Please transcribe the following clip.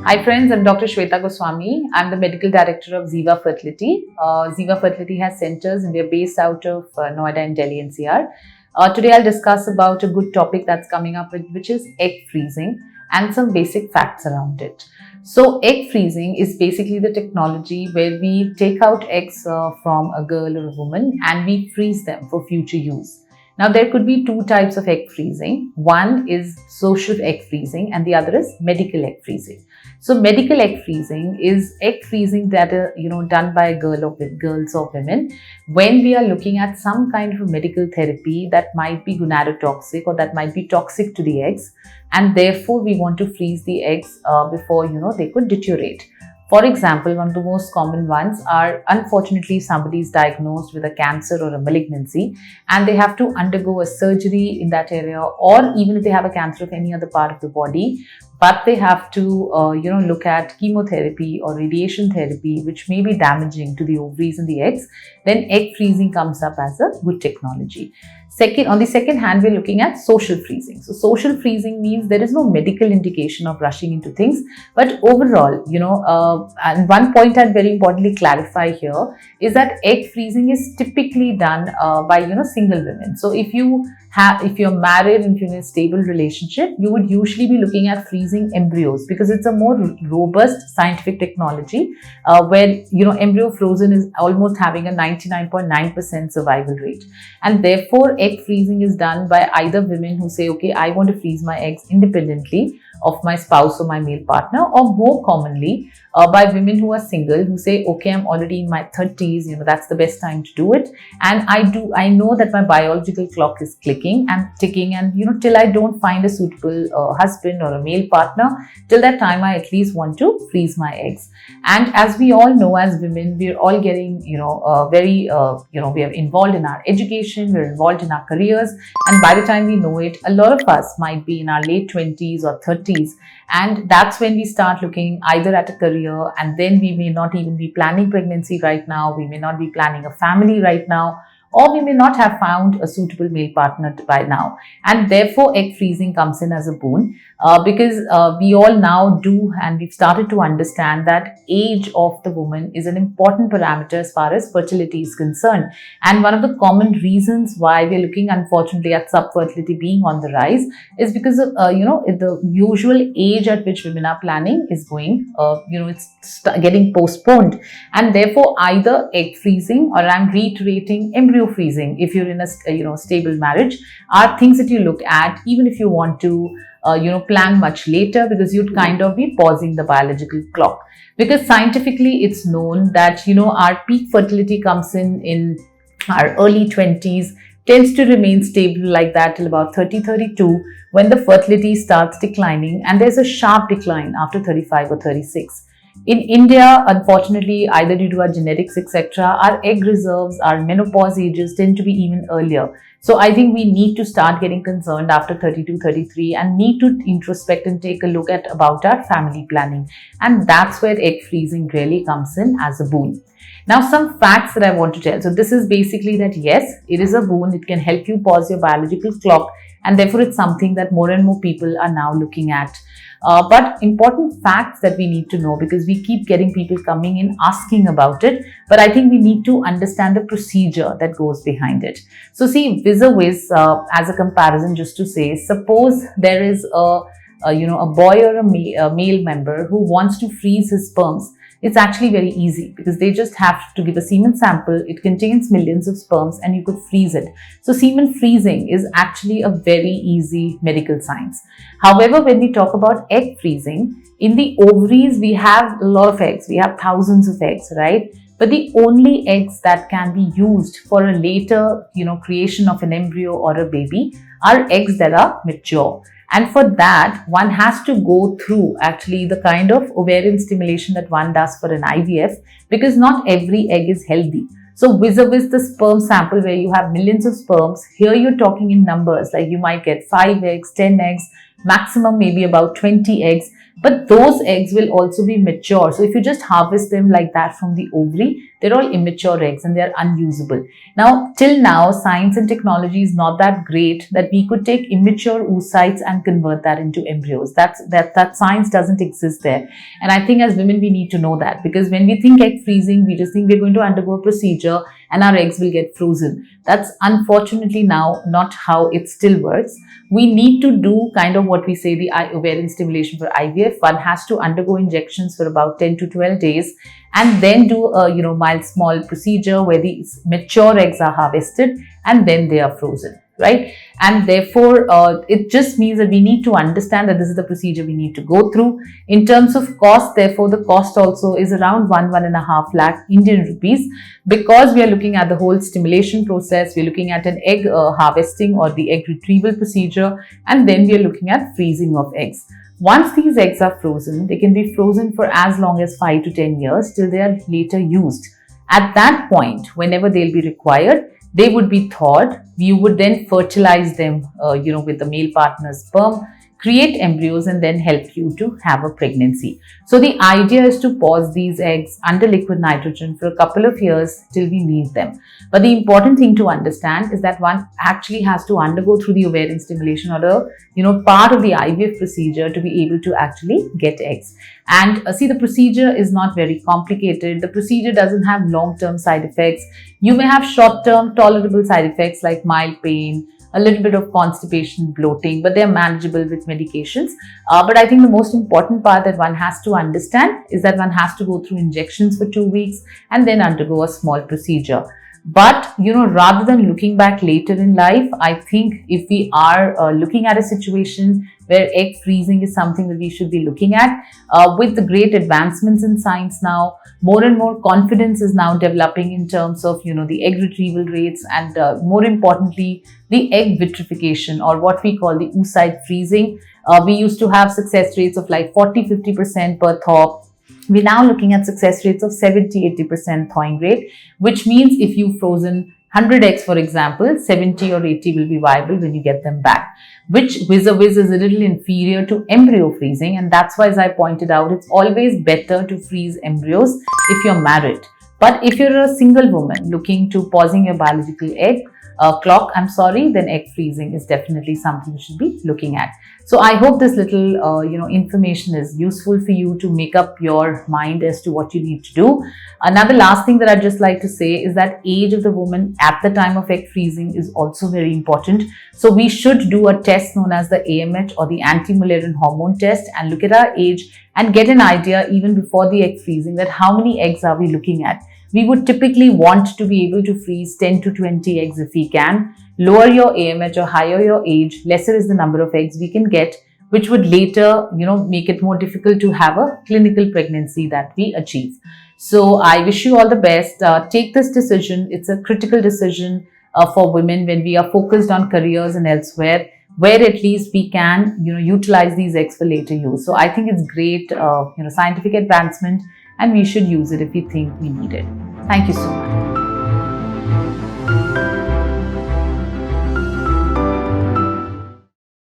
Hi friends, I'm Dr. Shweta Goswami. I'm the medical director of Zeeva Fertility. Zeeva Fertility has centers and we're based out of Noida and Delhi NCR. Today I'll discuss about a good topic that's coming up which is egg freezing and some basic facts around it. So egg freezing is basically the technology where we take out eggs from a girl or a woman and we freeze them for future use. Now, there could be two types of egg freezing. One is social egg freezing and the other is medical egg freezing. So, medical egg freezing is egg freezing that done by a girl or girls or women when we are looking at some kind of a medical therapy that might be gonadotoxic or that might be toxic to the eggs, and therefore we want to freeze the eggs before they could deteriorate. For example, one of the most common ones are, unfortunately, somebody is diagnosed with a cancer or a malignancy and they have to undergo a surgery in that area, or even if they have a cancer of any other part of the body, but they have to look at chemotherapy or radiation therapy, which may be damaging to the ovaries and the eggs, then egg freezing comes up as a good technology. On the second hand, we're looking at social freezing. So social freezing means there is no medical indication of rushing into things, but overall, and one point I'd very importantly clarify here is that egg freezing is typically done by single women. So if you're married and if you're in a stable relationship, you would usually be looking at freezing embryos because it's a more robust scientific technology where embryo frozen is almost having a 99.9% survival rate, and therefore egg freezing is done by either women who say, okay, I want to freeze my eggs independently of my spouse or my male partner, or more commonly by women who are single who say, okay, I'm already in my 30s, that's the best time to do it, and I know that my biological clock is clicking and ticking, and till I don't find a suitable husband or a male partner, till that time I at least want to freeze my eggs. And as we all know, as women, we're all getting we are involved in our education, we're involved in our careers, and by the time we know it, a lot of us might be in our late 20s or 30s, and that's when we start looking either at a career, and then we may not even be planning pregnancy right now, we may not be planning a family right now, or we may not have found a suitable male partner by now. And therefore, egg freezing comes in as a boon because we all now do, and we've started to understand that age of the woman is an important parameter as far as fertility is concerned. And one of the common reasons why we're looking, unfortunately, at subfertility being on the rise is because of, the usual age at which women are planning is going, it's getting postponed. And therefore, either egg freezing, or I'm reiterating, embryo freezing, if you're in a stable marriage, are things that you look at even if you want to plan much later, because you'd kind of be pausing the biological clock. Because scientifically it's known that our peak fertility comes in our early 20s, tends to remain stable like that till about 30-32, when the fertility starts declining, and there's a sharp decline after 35 or 36. In India, unfortunately, either due to our genetics, etc., our egg reserves, our menopause ages tend to be even earlier. So I think we need to start getting concerned after 32, 33 and need to introspect and take a look at about our family planning. And that's where egg freezing really comes in as a boon. Now, some facts that I want to tell. So this is basically that yes, it is a boon. It can help you pause your biological clock, and therefore it's something that more and more people are now looking at. But important facts that we need to know, because we keep getting people coming in asking about it, but I think we need to understand the procedure that goes behind it. So see, vis-a-vis, as a comparison, just to say, suppose there is a boy or a male member who wants to freeze his sperms. It's actually very easy because they just have to give a semen sample. It contains millions of sperms and you could freeze it. So semen freezing is actually a very easy medical science. However, when we talk about egg freezing, in the ovaries, we have a lot of eggs. We have thousands of eggs, right? But the only eggs that can be used for a later, creation of an embryo or a baby are eggs that are mature. And for that, one has to go through actually the kind of ovarian stimulation that one does for an IVF, because not every egg is healthy. So vis-a-vis the sperm sample where you have millions of sperms, here you're talking in numbers, like you might get 5 eggs, 10 eggs, maximum maybe about 20 eggs. But those eggs will also be mature. So if you just harvest them like that from the ovary, they're all immature eggs and they're unusable. Now, till now, science and technology is not that great that we could take immature oocytes and convert that into embryos. That science doesn't exist there. And I think as women, we need to know that, because when we think egg freezing, we just think we're going to undergo a procedure and our eggs will get frozen. That's unfortunately now not how it still works. We need to do kind of what we say the ovarian stimulation for IVF. One has to undergo injections for about 10 to 12 days and then do a mild small procedure where these mature eggs are harvested and then they are frozen, right? And therefore, it just means that we need to understand that this is the procedure we need to go through. In terms of cost, therefore, the cost also is around 1.5 lakh Indian rupees, because we are looking at the whole stimulation process. We're looking at an egg harvesting or the egg retrieval procedure, and then we are looking at freezing of eggs. Once these eggs are frozen, they can be frozen for as long as 5 to 10 years till they are later used. At that point, whenever they'll be required, they would be thawed. You would then fertilize them, with the male partner's sperm, create embryos, and then help you to have a pregnancy. So the idea is to pause these eggs under liquid nitrogen for a couple of years till we need them. But the important thing to understand is that one actually has to undergo through the ovarian stimulation or part of the IVF procedure to be able to actually get eggs. And see, the procedure is not very complicated. The procedure doesn't have long-term side effects. You may have short-term tolerable side effects like mild pain, a little bit of constipation, bloating, but they're manageable with medications. But I think the most important part that one has to understand is that one has to go through injections for 2 weeks and then undergo a small procedure. But, rather than looking back later in life, I think if we are looking at a situation where egg freezing is something that we should be looking at, with the great advancements in science now, more and more confidence is now developing in terms of, the egg retrieval rates and more importantly, the egg vitrification, or what we call the oocyte freezing. We used to have success rates of like 40-50% per thaw. We're now looking at success rates of 70-80% thawing rate, which means if you've frozen 100 eggs, for example, 70 or 80 will be viable when you get them back, which vis-a-vis is a little inferior to embryo freezing. And that's why, as I pointed out, it's always better to freeze embryos if you're married. But if you're a single woman looking to pausing your biological egg clock, then egg freezing is definitely something you should be looking at. So I hope this little, information is useful for you to make up your mind as to what you need to do. Another last thing that I'd just like to say is that age of the woman at the time of egg freezing is also very important. So we should do a test known as the AMH, or the anti-Mullerian hormone test, and look at our age and get an idea even before the egg freezing that how many eggs are we looking at. We would typically want to be able to freeze 10 to 20 eggs if we can. Lower your AMH or higher your age, lesser is the number of eggs we can get, which would later, make it more difficult to have a clinical pregnancy that we achieve. So I wish you all the best. Take this decision. It's a critical decision for women when we are focused on careers and elsewhere, where at least we can, utilize these eggs for later use. So I think it's great, scientific advancement, and we should use it if we think we need it. Thank you so much.